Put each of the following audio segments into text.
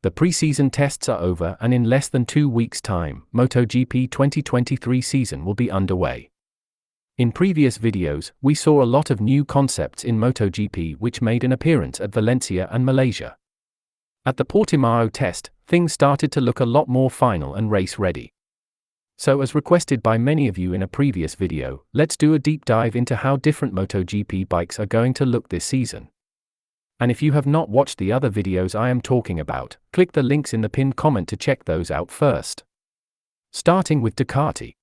The pre-season tests are over and in less than 2 weeks' time, MotoGP 2023 season will be underway. In previous videos, we saw a lot of new concepts in MotoGP which made an appearance at Valencia and Malaysia. At the Portimao test, things started to look a lot more final and race-ready. So as requested by many of you in a previous video, let's do a deep dive into how different MotoGP bikes are going to look this season. And if you have not watched the other videos I am talking about, click the links in the pinned comment to check those out first. Starting with Ducati.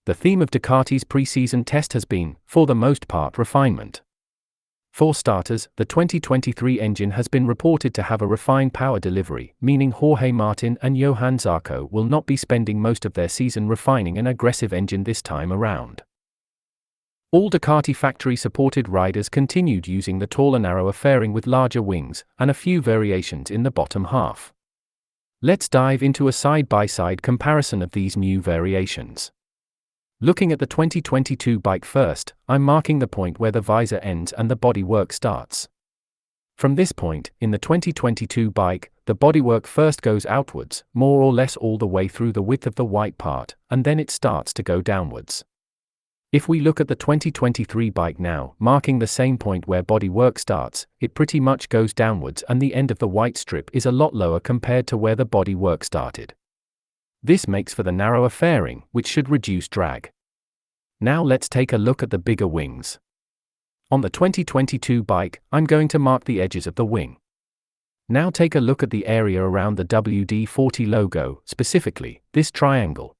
The theme of Ducati's pre-season test has been, for the most part, refinement. For starters, the 2023 engine has been reported to have a refined power delivery, meaning Jorge Martin and Johann Zarco will not be spending most of their season refining an aggressive engine this time around. All Ducati factory-supported riders continued using the taller narrower fairing with larger wings, and a few variations in the bottom half. Let's dive into a side-by-side comparison of these new variations. Looking at the 2022 bike first, I'm marking the point where the visor ends and the bodywork starts. From this point, in the 2022 bike, the bodywork first goes outwards, more or less all the way through the width of the white part, and then it starts to go downwards. If we look at the 2023 bike now, marking the same point where bodywork starts, it pretty much goes downwards and the end of the white strip is a lot lower compared to where the bodywork started. This makes for the narrower fairing, which should reduce drag. Now let's take a look at the bigger wings. On the 2022 bike, I'm going to mark the edges of the wing. Now take a look at the area around the WD-40 logo, specifically, this triangle.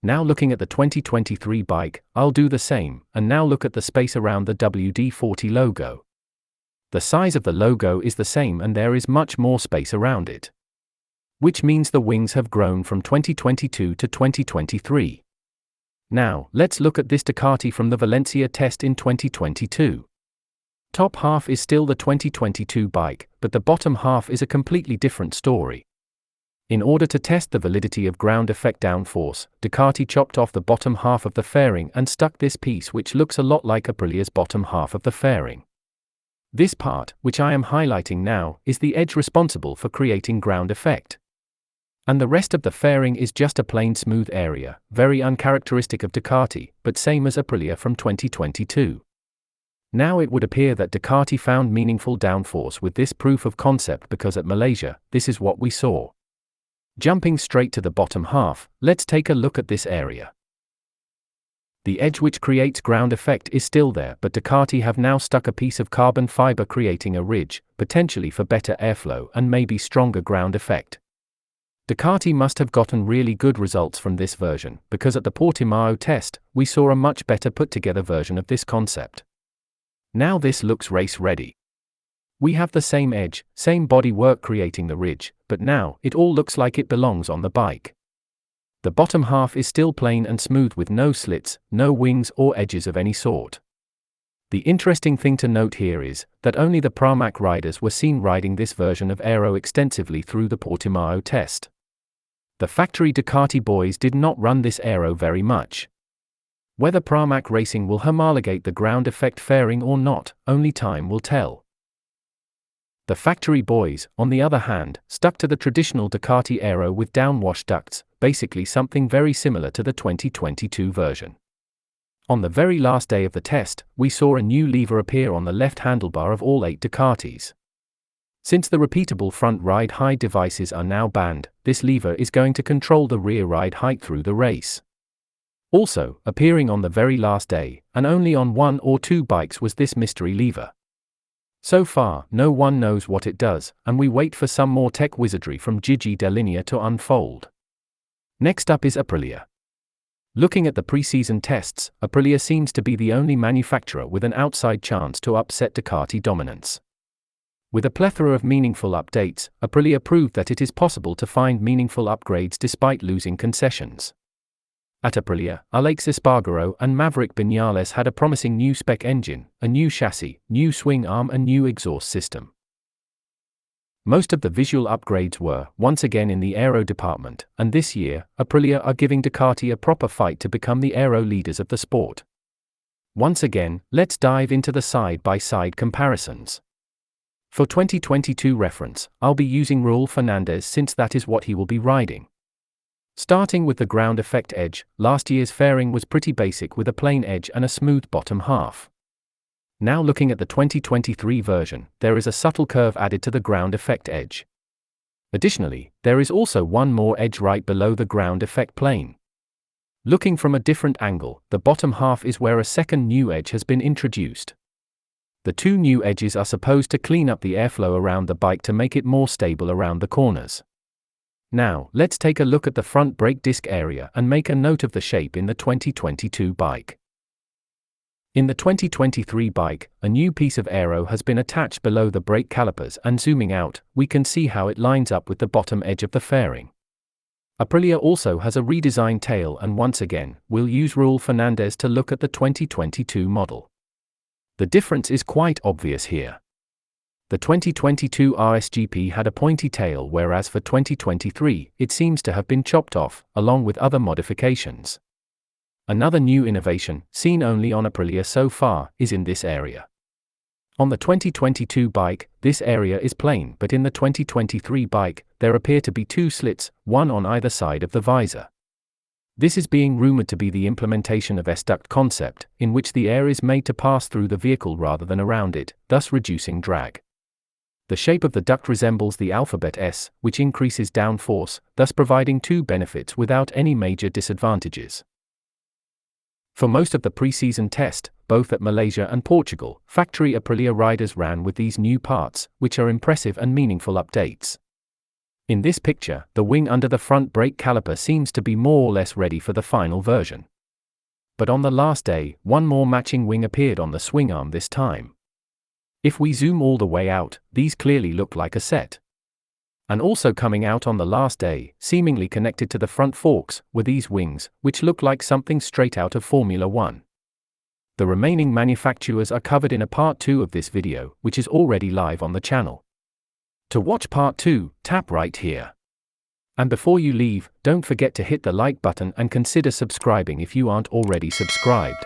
Now looking at the 2023 bike, I'll do the same, and now look at the space around the WD-40 logo. The size of the logo is the same and there is much more space around it. Which means the wings have grown from 2022 to 2023. Now, let's look at this Ducati from the Valencia test in 2022. Top half is still the 2022 bike, but the bottom half is a completely different story. In order to test the validity of ground effect downforce, Ducati chopped off the bottom half of the fairing and stuck this piece which looks a lot like Aprilia's bottom half of the fairing. This part, which I am highlighting now, is the edge responsible for creating ground effect. And the rest of the fairing is just a plain smooth area, very uncharacteristic of Ducati, but same as Aprilia from 2022. Now it would appear that Ducati found meaningful downforce with this proof of concept because at Malaysia, this is what we saw. Jumping straight to the bottom half, let's take a look at this area. The edge which creates ground effect is still there, but Ducati have now stuck a piece of carbon fiber creating a ridge, potentially for better airflow and maybe stronger ground effect. Ducati must have gotten really good results from this version, because at the Portimao test, we saw a much better put-together version of this concept. Now this looks race-ready. We have the same edge, same body work creating the ridge, but now, it all looks like it belongs on the bike. The bottom half is still plain and smooth with no slits, no wings or edges of any sort. The interesting thing to note here is, that only the Pramac riders were seen riding this version of AERO extensively through the Portimao test. The factory Ducati boys did not run this AERO very much. Whether Pramac Racing will homologate the ground effect fairing or not, only time will tell. The factory boys, on the other hand, stuck to the traditional Ducati AERO with downwash ducts, basically something very similar to the 2022 version. On the very last day of the test, we saw a new lever appear on the left handlebar of all 8 Ducatis. Since the repeatable front ride height devices are now banned, this lever is going to control the rear ride height through the race. Also, appearing on the very last day, and only on 1 or 2 bikes was this mystery lever. So far, no one knows what it does, and we wait for some more tech wizardry from Gigi Dall'Enea to unfold. Next up is Aprilia. Looking at the pre-season tests, Aprilia seems to be the only manufacturer with an outside chance to upset Ducati dominance. With a plethora of meaningful updates, Aprilia proved that it is possible to find meaningful upgrades despite losing concessions. At Aprilia, Aleix Espargaro and Maverick Vinales had a promising new spec engine, a new chassis, new swing arm and new exhaust system. Most of the visual upgrades were, once again in the aero department, and this year, Aprilia are giving Ducati a proper fight to become the aero leaders of the sport. Once again, let's dive into the side-by-side comparisons. For 2022 reference, I'll be using Raul Fernandez since that is what he will be riding. Starting with the ground effect edge, last year's fairing was pretty basic with a plain edge and a smooth bottom half. Now looking at the 2023 version, there is a subtle curve added to the ground effect edge. Additionally, there is also one more edge right below the ground effect plane. Looking from a different angle, the bottom half is where a second new edge has been introduced. The two new edges are supposed to clean up the airflow around the bike to make it more stable around the corners. Now, let's take a look at the front brake disc area and make a note of the shape in the 2022 bike. In the 2023 bike, a new piece of aero has been attached below the brake calipers, and zooming out, we can see how it lines up with the bottom edge of the fairing. Aprilia also has a redesigned tail, and once again, we'll use Raul Fernandez to look at the 2022 model. The difference is quite obvious here. The 2022 RSGP had a pointy tail, whereas for 2023, it seems to have been chopped off, along with other modifications. Another new innovation, seen only on Aprilia so far, is in this area. On the 2022 bike, this area is plain, but in the 2023 bike, there appear to be two slits, one on either side of the visor. This is being rumored to be the implementation of S-duct concept, in which the air is made to pass through the vehicle rather than around it, thus reducing drag. The shape of the duct resembles the alphabet S, which increases downforce, thus providing two benefits without any major disadvantages. For most of the pre-season test, both at Malaysia and Portugal, factory Aprilia riders ran with these new parts, which are impressive and meaningful updates. In this picture, the wing under the front brake caliper seems to be more or less ready for the final version. But on the last day, one more matching wing appeared on the swing arm this time. If we zoom all the way out, these clearly look like a set. And also coming out on the last day, seemingly connected to the front forks, were these wings, which look like something straight out of Formula 1. The remaining manufacturers are covered in a part 2 of this video, which is already live on the channel. To watch part 2, tap right here. And before you leave, don't forget to hit the like button and consider subscribing if you aren't already subscribed.